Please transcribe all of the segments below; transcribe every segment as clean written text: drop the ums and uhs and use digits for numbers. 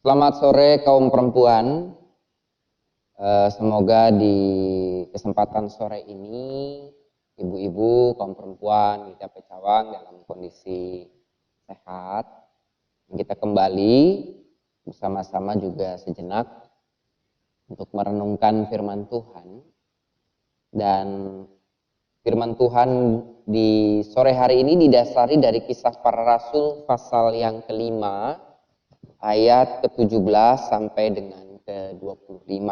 Selamat sore kaum perempuan. Semoga di kesempatan sore ini ibu-ibu, kaum perempuan di KP Cawang dalam kondisi sehat. Kita kembali bersama-sama juga sejenak untuk merenungkan firman Tuhan. Dan firman Tuhan di sore hari ini didasari dari Kisah Para Rasul pasal yang kelima, ayat ke-17 sampai dengan ke-25.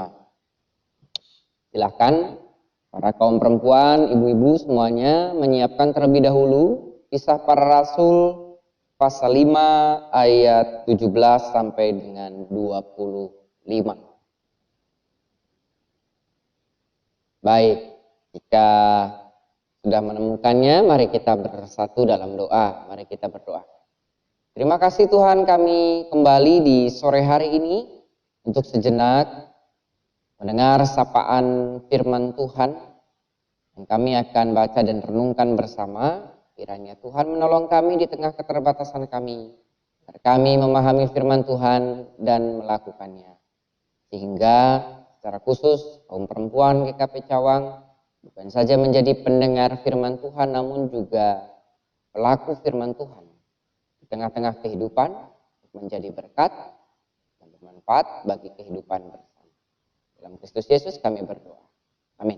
Silakan para kaum perempuan, ibu-ibu semuanya menyiapkan terlebih dahulu Kisah Para Rasul pasal 5 ayat 17 sampai dengan 25. Baik, jika sudah menemukannya, mari kita bersatu dalam doa. Mari kita berdoa. Terima kasih Tuhan, kami kembali di sore hari ini untuk sejenak mendengar sapaan firman Tuhan yang kami akan baca dan renungkan bersama. Kiranya Tuhan menolong kami di tengah keterbatasan kami, agar kami memahami firman Tuhan dan melakukannya. Sehingga secara khusus kaum perempuan GKP Cawang bukan saja menjadi pendengar firman Tuhan, namun juga pelaku firman Tuhan di tengah-tengah kehidupan, menjadi berkat dan bermanfaat bagi kehidupan bersama. Dalam Kristus Yesus kami berdoa. Amin.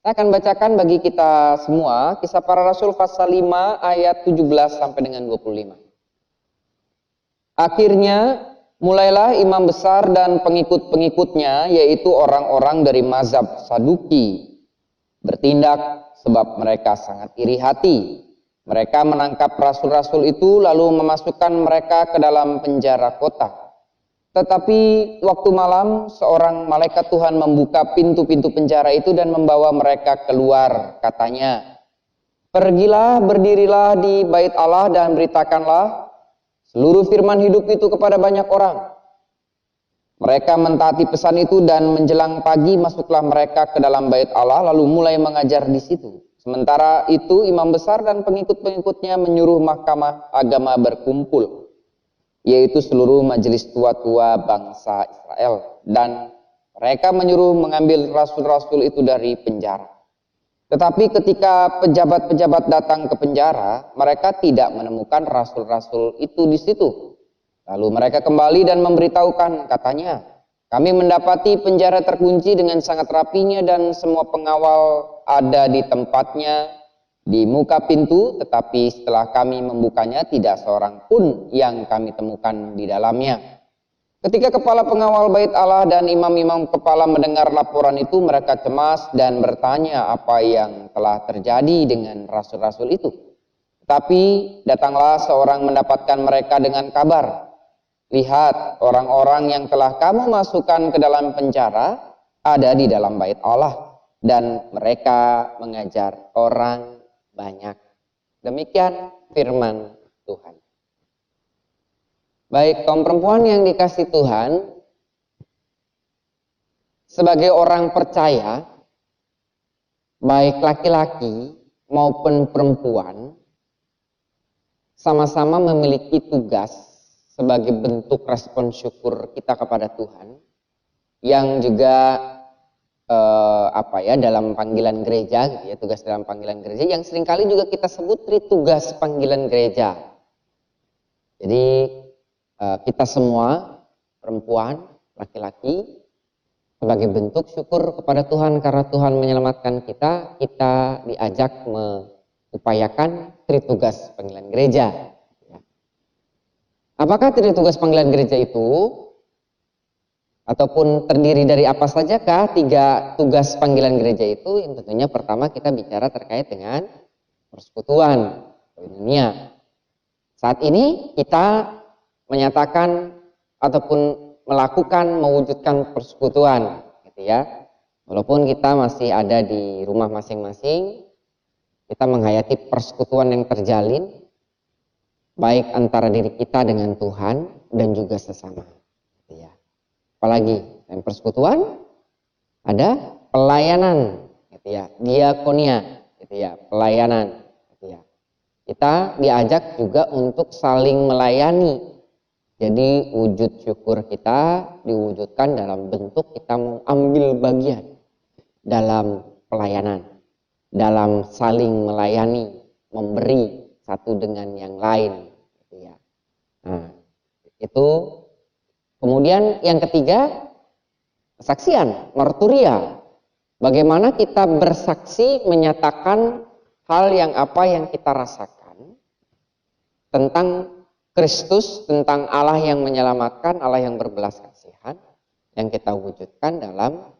Saya akan bacakan bagi kita semua Kisah Para Rasul pasal 5 ayat 17 sampai dengan 25. Akhirnya mulailah imam besar dan pengikut-pengikutnya, yaitu orang-orang dari mazhab Saduki, bertindak sebab mereka sangat iri hati. Mereka menangkap rasul-rasul itu lalu memasukkan mereka ke dalam penjara kota. Tetapi waktu malam seorang malaikat Tuhan membuka pintu-pintu penjara itu dan membawa mereka keluar. Katanya, "Pergilah, berdirilah di bait Allah dan beritakanlah seluruh firman hidup itu kepada banyak orang." Mereka mentaati pesan itu dan menjelang pagi masuklah mereka ke dalam bait Allah lalu mulai mengajar di situ. Sementara itu imam besar dan pengikut-pengikutnya menyuruh mahkamah agama berkumpul, yaitu seluruh majelis tua-tua bangsa Israel, dan mereka menyuruh mengambil rasul-rasul itu dari penjara. Tetapi ketika pejabat-pejabat datang ke penjara, mereka tidak menemukan rasul-rasul itu di situ. Lalu mereka kembali dan memberitahukan, katanya, "Kami mendapati penjara terkunci dengan sangat rapinya dan semua pengawal ada di tempatnya di muka pintu, tetapi setelah kami membukanya tidak seorang pun yang kami temukan di dalamnya." Ketika kepala pengawal bait Allah dan imam-imam kepala mendengar laporan itu, mereka cemas dan bertanya apa yang telah terjadi dengan rasul-rasul itu. Tapi datanglah seorang mendapatkan mereka dengan kabar, "Lihat, orang-orang yang telah kamu masukkan ke dalam penjara ada di dalam bait Allah, dan mereka mengajar orang banyak." Demikian firman Tuhan. Baik kaum perempuan yang dikasih Tuhan, sebagai orang percaya, baik laki-laki maupun perempuan, sama-sama memiliki tugas sebagai bentuk respon syukur kita kepada Tuhan, yang juga dalam panggilan gereja gitu ya, tugas dalam panggilan gereja yang seringkali juga kita sebut tugas panggilan gereja. Jadi kita semua perempuan, laki-laki, sebagai bentuk syukur kepada Tuhan karena Tuhan menyelamatkan kita, kita diajak mengupayakan tugas panggilan gereja. Apakah tugas panggilan gereja itu? Ataupun terdiri dari apa sajakah 3 tugas panggilan gereja itu? Yang tentunya pertama kita bicara terkait dengan persekutuan, koinonia. Saat ini kita menyatakan ataupun mewujudkan persekutuan, gitu ya. Walaupun kita masih ada di rumah masing-masing, kita menghayati persekutuan yang terjalin, baik antara diri kita dengan Tuhan dan juga sesama. Gitu ya. Apalagi yang persekutuan ada pelayanan, gitu ya, diakonia, gitu ya, pelayanan, gitu ya. Kita diajak juga untuk saling melayani Jadi wujud syukur kita diwujudkan dalam bentuk kita mau ambil bagian dalam pelayanan, dalam saling melayani, memberi satu dengan yang lain. Ya. Nah, itu kemudian yang ketiga, kesaksian, marturia. Bagaimana kita bersaksi menyatakan hal yang apa yang kita rasakan tentang Kristus, tentang Allah yang menyelamatkan, Allah yang berbelas kasihan, yang kita wujudkan dalam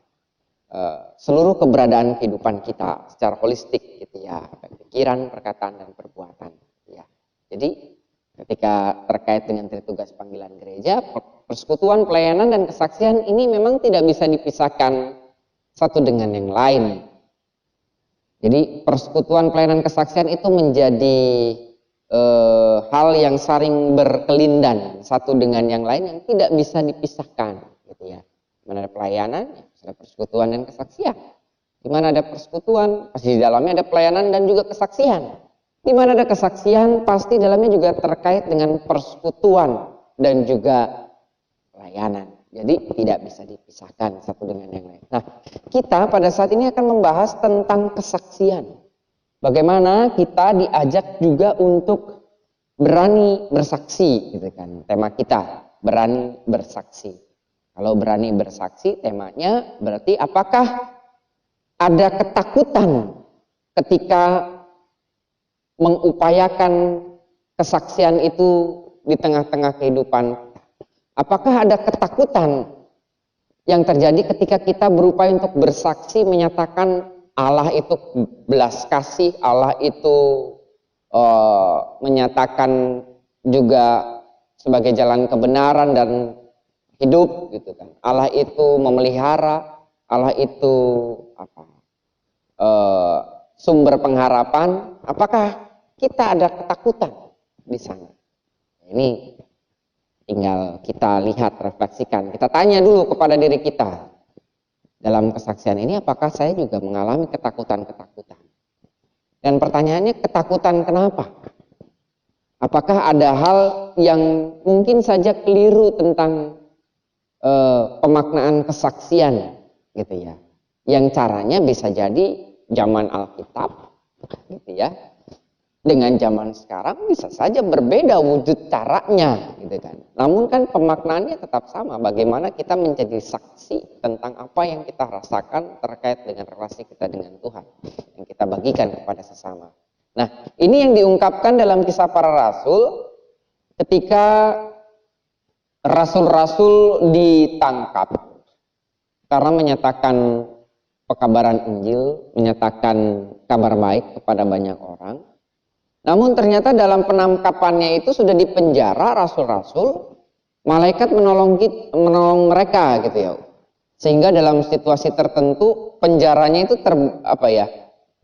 seluruh keberadaan kehidupan kita secara holistik gitu ya, pikiran, perkataan, dan perbuatan. Ya. Jadi ketika terkait dengan tritugas panggilan gereja, persekutuan, pelayanan, dan kesaksian ini memang tidak bisa dipisahkan satu dengan yang lain. Jadi persekutuan, pelayanan, kesaksian itu menjadi hal yang saling berkelindan satu dengan yang lain yang tidak bisa dipisahkan gitu ya. Di mana ada pelayanan, ada persekutuan dan kesaksian. Di mana ada persekutuan, pasti di dalamnya ada pelayanan dan juga kesaksian. Di mana ada kesaksian, pasti dalamnya juga terkait dengan persekutuan dan juga pelayanan. Jadi tidak bisa dipisahkan satu dengan yang lain. Nah, kita pada saat ini akan membahas tentang kesaksian. Bagaimana kita diajak juga untuk berani bersaksi, gitu kan? Tema kita berani bersaksi. Kalau berani bersaksi, temanya berarti apakah ada ketakutan ketika mengupayakan kesaksian itu di tengah-tengah kehidupan? Apakah ada ketakutan yang terjadi ketika kita berupaya untuk bersaksi menyatakan Allah itu belas kasih, Allah itu menyatakan juga sebagai jalan kebenaran dan hidup gitu kan. Allah itu memelihara, Allah itu sumber pengharapan. Apakah kita ada ketakutan di sana? Ini tinggal kita lihat, refleksikan. Kita tanya dulu kepada diri kita. Dalam kesaksian ini apakah saya juga mengalami ketakutan-ketakutan? Dan pertanyaannya, ketakutan kenapa? Apakah ada hal yang mungkin saja keliru tentang pemaknaan kesaksian gitu ya? Yang caranya bisa jadi zaman Alkitab gitu ya. Dengan zaman sekarang bisa saja berbeda wujud caranya gitu kan. Namun kan pemaknaannya tetap sama, bagaimana kita menjadi saksi tentang apa yang kita rasakan terkait dengan relasi kita dengan Tuhan yang kita bagikan kepada sesama. Nah, ini yang diungkapkan dalam Kisah Para Rasul ketika rasul-rasul ditangkap karena menyatakan pekabaran Injil, menyatakan kabar baik kepada banyak orang. Namun ternyata dalam penangkapannya itu sudah dipenjara rasul-rasul, malaikat menolong mereka gitu ya. Sehingga dalam situasi tertentu penjaranya itu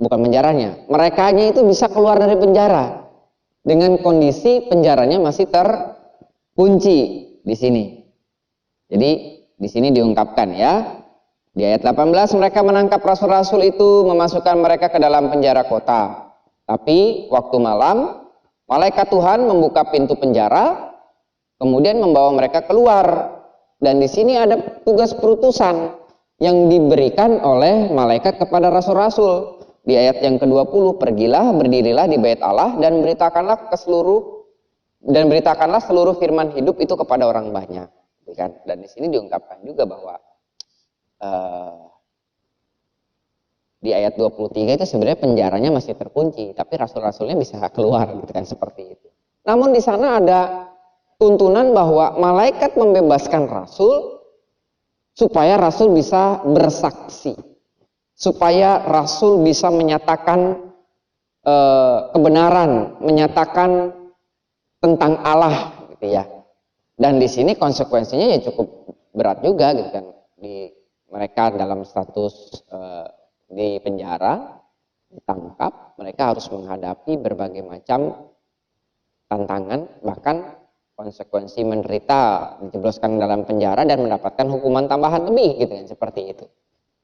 bukan penjaranya, merekanya itu bisa keluar dari penjara dengan kondisi penjaranya masih terkunci di sini. Jadi di sini diungkapkan ya. Di ayat 18 mereka menangkap rasul-rasul itu, memasukkan mereka ke dalam penjara kota. Tapi waktu malam, malaikat Tuhan membuka pintu penjara, kemudian membawa mereka keluar. Dan di sini ada tugas perutusan yang diberikan oleh malaikat kepada rasul-rasul. Di ayat yang ke-20, pergilah, berdirilah di bait Allah dan beritakanlah seluruh firman hidup itu kepada orang banyak. Dan di sini diungkapkan juga bahwa di ayat 23 itu sebenarnya penjaranya masih terkunci, tapi rasul-rasulnya bisa keluar gitu kan, seperti itu. Namun di sana ada tuntunan bahwa malaikat membebaskan rasul supaya rasul bisa bersaksi, supaya rasul bisa menyatakan kebenaran, menyatakan tentang Allah gitu ya. Dan di sini konsekuensinya ya cukup berat juga gitu kan, di mereka dalam status di penjara, ditangkap, mereka harus menghadapi berbagai macam tantangan, bahkan konsekuensi menderita, dijebloskan dalam penjara dan mendapatkan hukuman tambahan lebih gitu kan, seperti itu.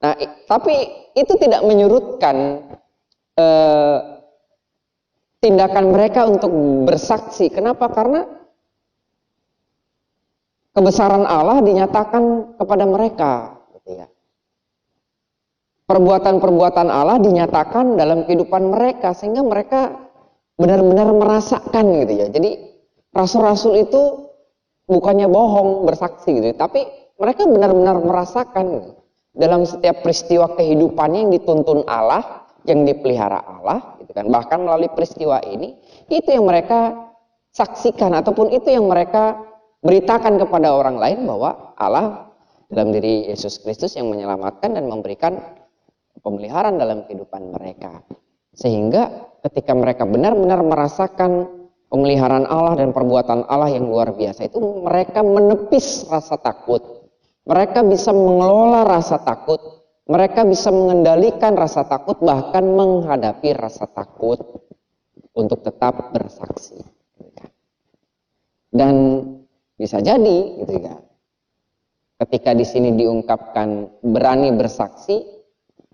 Nah, tapi itu tidak menyurutkan tindakan mereka untuk bersaksi. Kenapa? Karena kebesaran Allah dinyatakan kepada mereka, gitu ya. Perbuatan-perbuatan Allah dinyatakan dalam kehidupan mereka sehingga mereka benar-benar merasakan, gitu ya. Jadi rasul-rasul itu bukannya bohong bersaksi, gitu, tapi mereka benar-benar merasakan dalam setiap peristiwa kehidupannya yang dituntun Allah, yang dipelihara Allah, gitu kan. Bahkan melalui peristiwa ini, itu yang mereka saksikan ataupun itu yang mereka beritakan kepada orang lain bahwa Allah dalam diri Yesus Kristus yang menyelamatkan dan memberikan pemeliharaan dalam kehidupan mereka. Sehingga ketika mereka benar-benar merasakan pemeliharaan Allah dan perbuatan Allah yang luar biasa itu, mereka menepis rasa takut. Mereka bisa mengelola rasa takut. Mereka bisa mengendalikan rasa takut, bahkan menghadapi rasa takut untuk tetap bersaksi. Dan bisa jadi, gitu ya, ketika di sini diungkapkan berani bersaksi,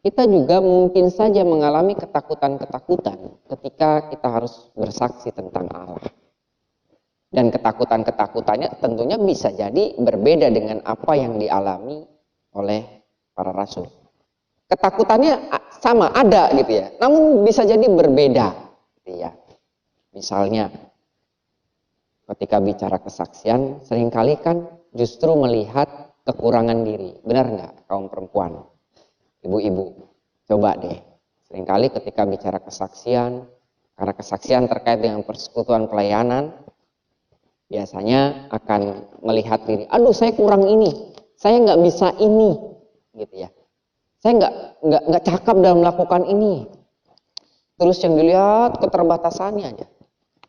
kita juga mungkin saja mengalami ketakutan-ketakutan ketika kita harus bersaksi tentang Allah. Dan ketakutan-ketakutannya tentunya bisa jadi berbeda dengan apa yang dialami oleh para rasul. Ketakutannya sama, ada gitu ya, namun bisa jadi berbeda, gitu ya. Misalnya ketika bicara kesaksian, seringkali kan justru melihat kekurangan diri. Benar nggak kaum perempuan, ibu-ibu? Coba deh, seringkali ketika bicara kesaksian, karena kesaksian terkait dengan persekutuan pelayanan, biasanya akan melihat diri. Aduh, saya kurang ini, saya nggak bisa ini, gitu ya. Saya nggak cakap dalam melakukan ini. Terus yang dilihat keterbatasannya aja.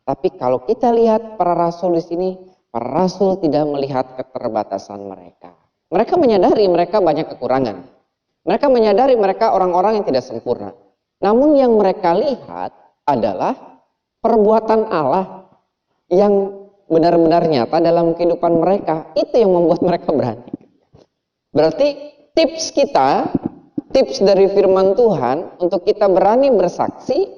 Tapi kalau kita lihat para rasul di sini, para rasul tidak melihat keterbatasan mereka. Mereka menyadari mereka banyak kekurangan. Mereka menyadari mereka orang-orang yang tidak sempurna. Namun yang mereka lihat adalah perbuatan Allah yang benar-benar nyata dalam kehidupan mereka. Itu yang membuat mereka berani. Berarti tips kita, tips dari firman Tuhan untuk kita berani bersaksi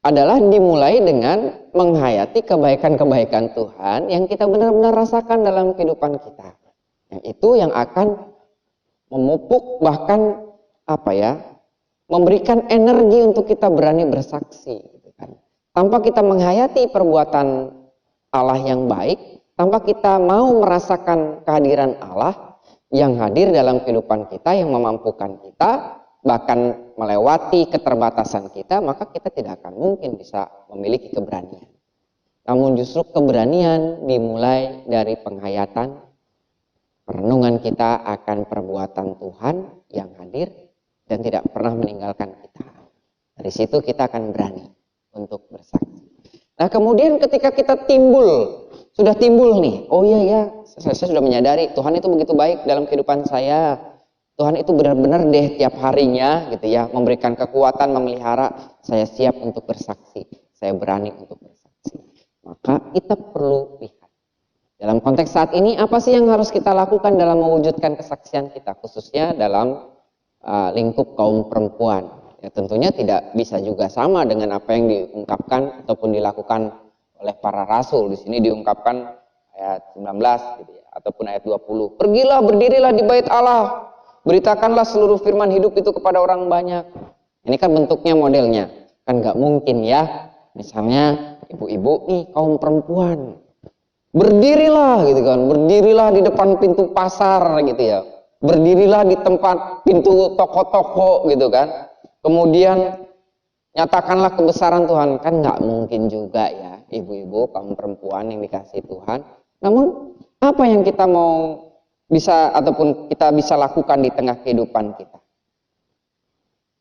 adalah dimulai dengan menghayati kebaikan-kebaikan Tuhan yang kita benar-benar rasakan dalam kehidupan kita. Yang itu yang akan memupuk, bahkan memberikan energi untuk kita berani bersaksi, gitu kan. Tanpa kita menghayati perbuatan Allah yang baik, tanpa kita mau merasakan kehadiran Allah yang hadir dalam kehidupan kita, yang memampukan kita bahkan melewati keterbatasan kita, maka kita tidak akan mungkin bisa memiliki keberanian. Namun justru keberanian dimulai dari penghayatan, perenungan kita akan perbuatan Tuhan yang hadir dan tidak pernah meninggalkan kita. Dari situ kita akan berani untuk bersaksi. Nah, kemudian ketika kita sudah timbul nih, oh iya ya, saya sudah menyadari Tuhan itu begitu baik dalam kehidupan saya. Tuhan itu benar-benar deh tiap harinya, gitu ya, memberikan kekuatan, memelihara. Saya siap untuk bersaksi, saya berani untuk bersaksi. Maka kita perlu lihat dalam konteks saat ini, apa sih yang harus kita lakukan dalam mewujudkan kesaksian kita, khususnya dalam lingkup kaum perempuan. Ya, tentunya tidak bisa juga sama dengan apa yang diungkapkan ataupun dilakukan oleh para rasul. Di sini diungkapkan ayat 19 gitu ya, ataupun ayat 20. Pergilah, berdirilah di bait Allah, beritakanlah seluruh firman hidup itu kepada orang banyak. Ini kan bentuknya, modelnya. Kan nggak mungkin ya, misalnya ibu-ibu nih, kaum perempuan, berdirilah gitu kan, berdirilah di depan pintu pasar gitu ya, berdirilah di tempat pintu toko-toko gitu kan, kemudian nyatakanlah kebesaran Tuhan. Kan nggak mungkin juga ya, ibu-ibu kaum perempuan yang dikasihi Tuhan. Namun apa yang kita mau bisa ataupun kita bisa lakukan di tengah kehidupan kita?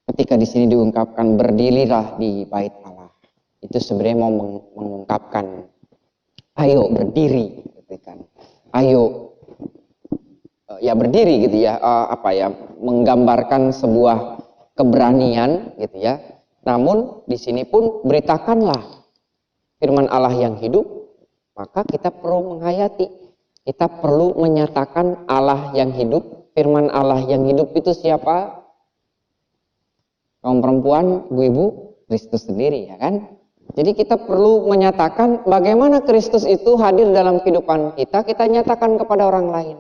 Ketika di sini diungkapkan berdirilah di bait Allah, itu sebenarnya mau mengungkapkan ayo berdiri, gitu kan. Ayo ya berdiri gitu ya, menggambarkan sebuah keberanian gitu ya. Namun di sini pun beritakanlah firman Allah yang hidup, maka kita perlu menghayati, kita perlu menyatakan Allah yang hidup. Firman Allah yang hidup itu siapa? Kaum perempuan, ibu-ibu, Kristus sendiri ya kan. Jadi kita perlu menyatakan bagaimana Kristus itu hadir dalam kehidupan kita, kita nyatakan kepada orang lain.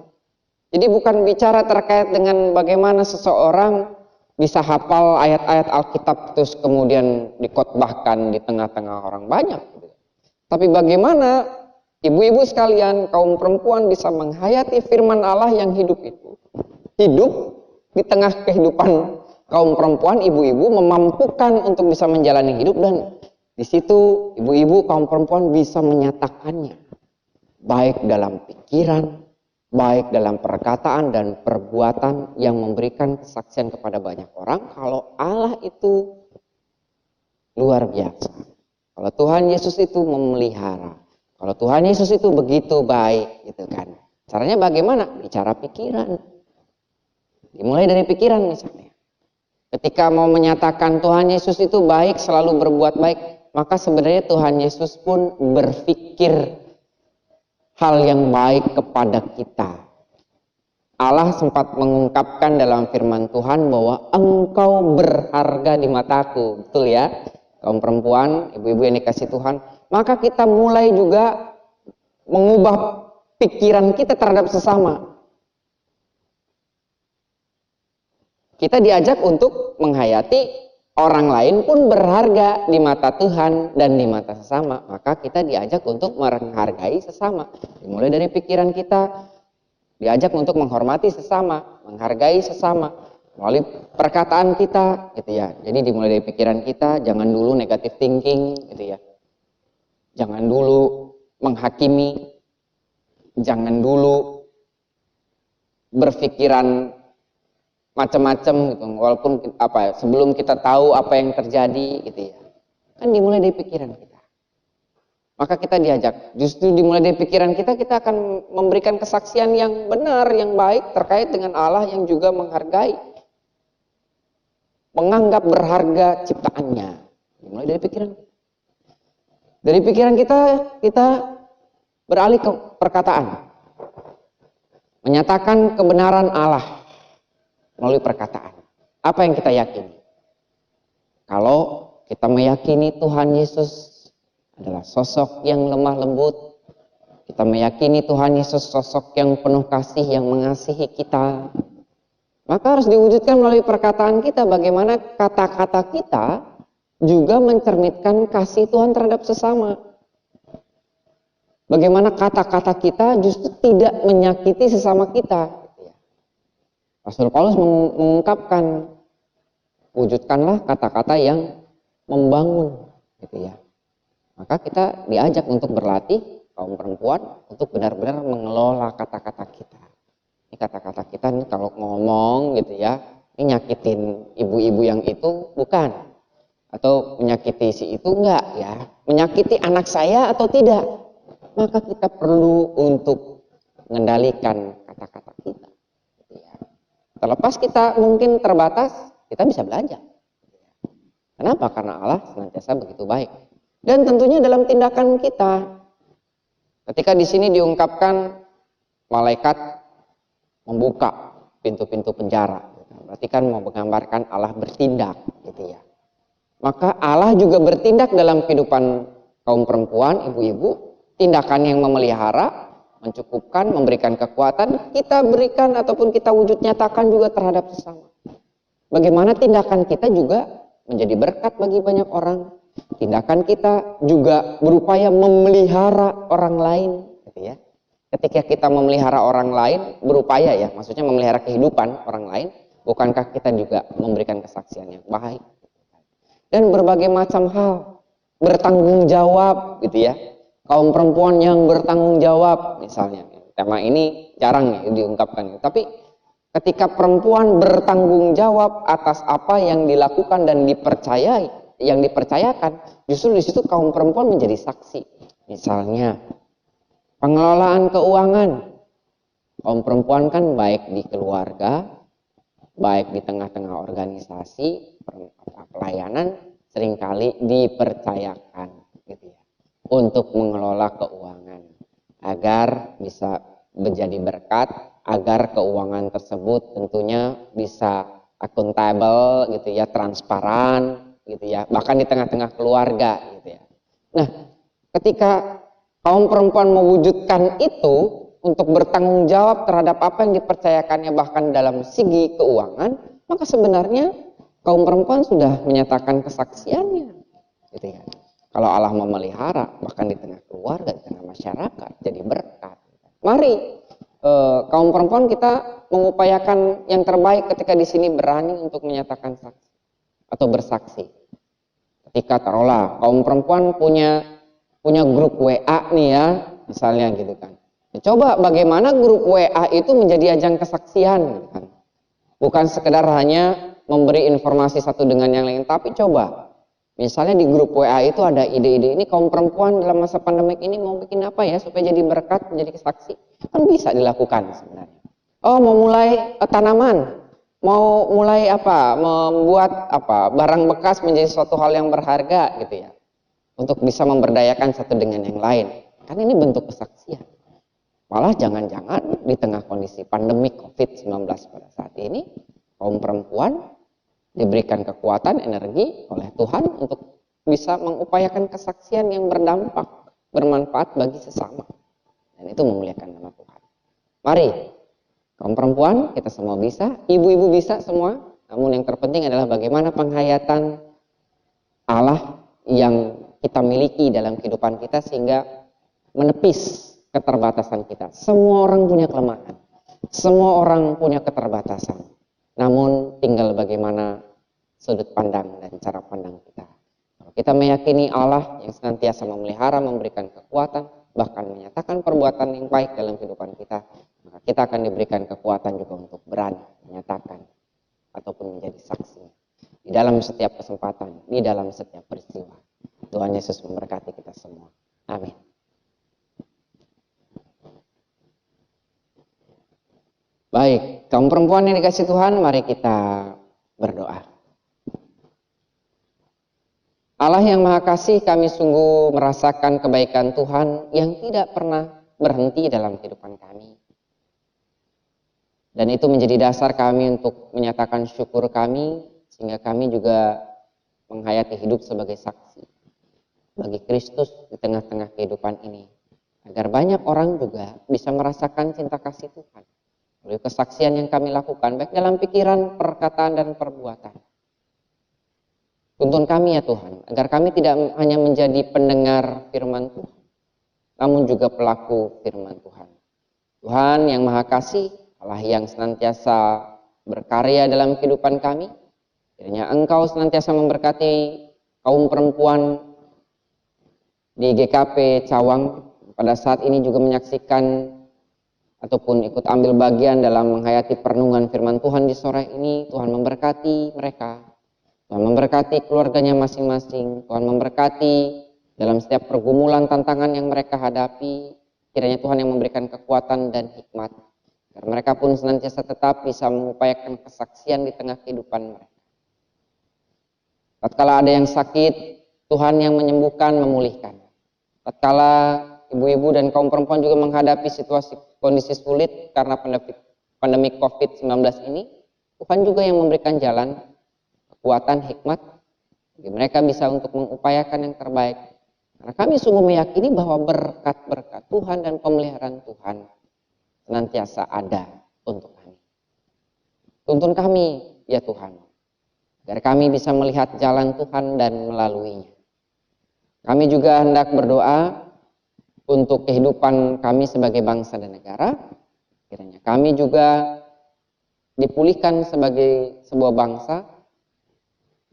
Jadi bukan bicara terkait dengan bagaimana seseorang bisa hafal ayat-ayat Alkitab terus kemudian dikotbahkan di tengah-tengah orang banyak. Tapi bagaimana ibu-ibu sekalian, kaum perempuan bisa menghayati firman Allah yang hidup itu. Hidup di tengah kehidupan kaum perempuan, ibu-ibu memampukan untuk bisa menjalani hidup, dan di situ ibu-ibu kaum perempuan bisa menyatakannya. Baik dalam pikiran, baik dalam perkataan dan perbuatan yang memberikan kesaksian kepada banyak orang kalau Allah itu luar biasa. Kalau Tuhan Yesus itu memelihara. Kalau Tuhan Yesus itu begitu baik gitu kan. Caranya bagaimana? Bicara pikiran. Dimulai dari pikiran misalnya. Ketika mau menyatakan Tuhan Yesus itu baik, selalu berbuat baik, maka sebenarnya Tuhan Yesus pun berpikir hal yang baik kepada kita. Allah sempat mengungkapkan dalam firman Tuhan bahwa engkau berharga di mataku. Betul ya? Kaum perempuan, ibu-ibu yang dikasih Tuhan. Maka kita mulai juga mengubah pikiran kita terhadap sesama. Kita diajak untuk menghayati orang lain pun berharga di mata Tuhan dan di mata sesama. Maka kita diajak untuk menghargai sesama. Dimulai dari pikiran kita, diajak untuk menghormati sesama, menghargai sesama. Melalui perkataan kita, gitu ya. Jadi dimulai dari pikiran kita, jangan dulu negative thinking, gitu ya. Jangan dulu menghakimi, jangan dulu berpikiran macam-macam gitu, walaupun sebelum kita tahu apa yang terjadi gitu ya. Kan dimulai dari pikiran kita. Maka kita diajak, justru dimulai dari pikiran kita, kita akan memberikan kesaksian yang benar, yang baik terkait dengan Allah yang juga menghargai, menganggap berharga ciptaannya. Dimulai dari pikiran. Dari pikiran kita beralih ke perkataan. Menyatakan kebenaran Allah melalui perkataan. Apa yang kita yakini? Kalau kita meyakini Tuhan Yesus adalah sosok yang lemah lembut, kita meyakini Tuhan Yesus sosok yang penuh kasih, yang mengasihi kita, maka harus diwujudkan melalui perkataan kita. Bagaimana kata-kata kita juga mencerminkan kasih Tuhan terhadap sesama. Bagaimana kata-kata kita justru tidak menyakiti sesama kita. Rasul Paulus mengungkapkan, wujudkanlah kata-kata yang membangun, gitu ya. Maka kita diajak untuk berlatih kaum perempuan untuk benar-benar mengelola kata-kata kita. Ini kata-kata kita nih kalau ngomong gitu ya, ini nyakitin ibu-ibu yang itu bukan, atau menyakiti si itu enggak ya, menyakiti anak saya atau tidak. Maka kita perlu untuk mengendalikan kata-kata kita. Terlepas kita mungkin terbatas, kita bisa belajar. Kenapa? Karena Allah senantiasa begitu baik. Dan tentunya dalam tindakan kita. Ketika di sini diungkapkan malaikat membuka pintu-pintu penjara. Berarti kan mau menggambarkan Allah bertindak, gitu ya. Maka Allah juga bertindak dalam kehidupan kaum perempuan, ibu-ibu. Tindakan yang memelihara, mencukupkan, memberikan kekuatan, kita berikan ataupun kita wujud nyatakan juga terhadap sesama. Bagaimana tindakan kita juga menjadi berkat bagi banyak orang. Tindakan kita juga berupaya memelihara orang lain, gitu ya. Ketika kita memelihara orang lain, berupaya ya, maksudnya memelihara kehidupan orang lain, bukankah kita juga memberikan kesaksian yang baik? Dan berbagai macam hal, bertanggung jawab, gitu ya. Kaum perempuan yang bertanggung jawab, misalnya. Tema ini jarang ya diungkapkan. Tapi ketika perempuan bertanggung jawab atas apa yang dilakukan dan dipercayai, yang dipercayakan, justru di situ kaum perempuan menjadi saksi. Misalnya, pengelolaan keuangan. Kaum perempuan kan baik di keluarga, baik di tengah-tengah organisasi, pelayanan, seringkali dipercayakan, gitu ya, untuk mengelola keuangan agar bisa menjadi berkat, agar keuangan tersebut tentunya bisa akuntabel, gitu ya, transparan, gitu ya, bahkan di tengah-tengah keluarga, gitu ya. Nah, ketika kaum perempuan mewujudkan itu untuk bertanggung jawab terhadap apa yang dipercayakannya bahkan dalam segi keuangan, maka sebenarnya kaum perempuan sudah menyatakan kesaksiannya. Gitu ya. Kalau Allah memelihara, bahkan di tengah keluarga, di tengah masyarakat, jadi berkat. Mari kaum perempuan kita mengupayakan yang terbaik ketika di sini berani untuk menyatakan saksi atau bersaksi. Ketika taruhlah kaum perempuan punya grup WA nih ya, misalnya gitu kan. Coba bagaimana grup WA itu menjadi ajang kesaksian gitu kan. Bukan sekedar hanya memberi informasi satu dengan yang lain, tapi coba misalnya di grup WA itu ada ide-ide, ini kaum perempuan dalam masa pandemik ini mau bikin apa ya supaya jadi berkat, menjadi saksi. Kan bisa dilakukan sebenarnya. Oh, mau mulai tanaman, mau mulai apa, membuat apa, barang bekas menjadi suatu hal yang berharga gitu ya. Untuk bisa memberdayakan satu dengan yang lain. Kan ini bentuk kesaksian. Malah jangan-jangan di tengah kondisi pandemi COVID-19 pada saat ini, kaum perempuan diberikan kekuatan, energi oleh Tuhan untuk bisa mengupayakan kesaksian yang berdampak, bermanfaat bagi sesama. Dan itu memuliakan nama Tuhan. Mari, kaum perempuan, kita semua bisa, ibu-ibu bisa semua. Namun yang terpenting adalah bagaimana penghayatan Allah yang kita miliki dalam kehidupan kita sehingga menepis keterbatasan kita. Semua orang punya kelemahan. Semua orang punya keterbatasan. Namun tinggal bagaimana sudut pandang dan cara pandang kita. Kalau kita meyakini Allah yang senantiasa memelihara, memberikan kekuatan, bahkan menyatakan perbuatan yang baik dalam kehidupan kita, maka kita akan diberikan kekuatan juga untuk berani menyatakan ataupun menjadi saksi di dalam setiap kesempatan, di dalam setiap peristiwa. Tuhan Yesus memberkati kita semua. Amin. Baik, kaum perempuan yang dikasih Tuhan, mari kita berdoa. Allah yang Maha Kasih, kami sungguh merasakan kebaikan Tuhan yang tidak pernah berhenti dalam kehidupan kami. Dan itu menjadi dasar kami untuk menyatakan syukur kami, sehingga kami juga menghayati hidup sebagai saksi bagi Kristus di tengah-tengah kehidupan ini. Agar banyak orang juga bisa merasakan cinta kasih Tuhan melalui kesaksian yang kami lakukan, baik dalam pikiran, perkataan, dan perbuatan. Tuntun kami ya Tuhan, agar kami tidak hanya menjadi pendengar firman Tuhan, namun juga pelaku firman Tuhan. Tuhan yang Maha Kasih, Allah yang senantiasa berkarya dalam kehidupan kami, kiranya Engkau senantiasa memberkati kaum perempuan di GKP Cawang pada saat ini juga menyaksikan ataupun ikut ambil bagian dalam menghayati perenungan firman Tuhan di sore ini. Tuhan memberkati mereka, Tuhan memberkati keluarganya masing-masing, Tuhan memberkati dalam setiap pergumulan tantangan yang mereka hadapi. Kiranya Tuhan yang memberikan kekuatan dan hikmat, agar mereka pun senantiasa tetap bisa mengupayakan kesaksian di tengah kehidupan mereka. Tatkala ada yang sakit, Tuhan yang menyembuhkan, memulihkan. Tatkala ibu-ibu dan kaum perempuan juga menghadapi situasi kondisi sulit karena pandemi COVID-19 ini, Tuhan juga yang memberikan jalan, kekuatan, hikmat, bagi mereka bisa untuk mengupayakan yang terbaik. Karena kami sungguh meyakini bahwa berkat-berkat Tuhan dan pemeliharaan Tuhan senantiasa ada untuk kami. Tuntun kami ya Tuhan, agar kami bisa melihat jalan Tuhan dan melaluinya. Kami juga hendak berdoa untuk kehidupan kami sebagai bangsa dan negara. Kiranya kami juga dipulihkan sebagai sebuah bangsa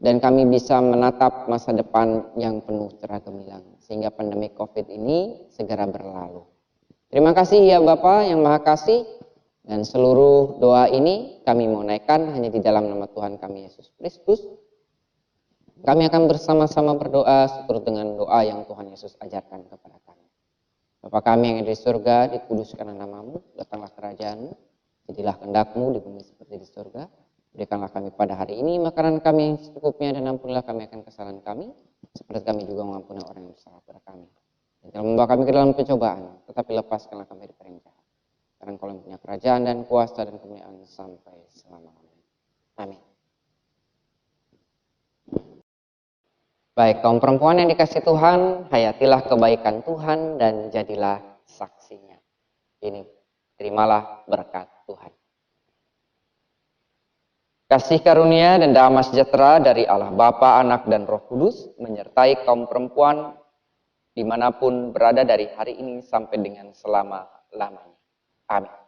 dan kami bisa menatap masa depan yang penuh cerah gemilang sehingga pandemi COVID ini segera berlalu. Terima kasih ya Bapa yang Maha Kasih, dan seluruh doa ini kami mau naikkan hanya di dalam nama Tuhan kami Yesus Kristus. Kami akan bersama-sama berdoa seturut dengan doa yang Tuhan Yesus ajarkan kepada kami. Bapa kami yang ada di surga, dikuduskanlah namamu, datanglah kerajaanmu, jadilah kehendak-mu di bumi seperti di surga. Berikanlah kami pada hari ini makanan kami yang secukupnya, dan ampunilah kami akan kesalahan kami, seperti kami juga mengampuni orang yang bersalah kepada kami. Dan jangan membawa kami ke dalam pencobaan, tetapi lepaskanlah kami dari perang jahat. Karena Engkau yang punya kerajaan dan kuasa dan kemuliaan sampai selama-lamanya. Amin. Baik, kaum perempuan yang dikasih Tuhan, hayatilah kebaikan Tuhan dan jadilah saksinya. Ini, terimalah berkat Tuhan. Kasih karunia dan damai sejahtera dari Allah Bapa, Anak, dan Roh Kudus menyertai kaum perempuan dimanapun berada dari hari ini sampai dengan selama-lamanya. Amin.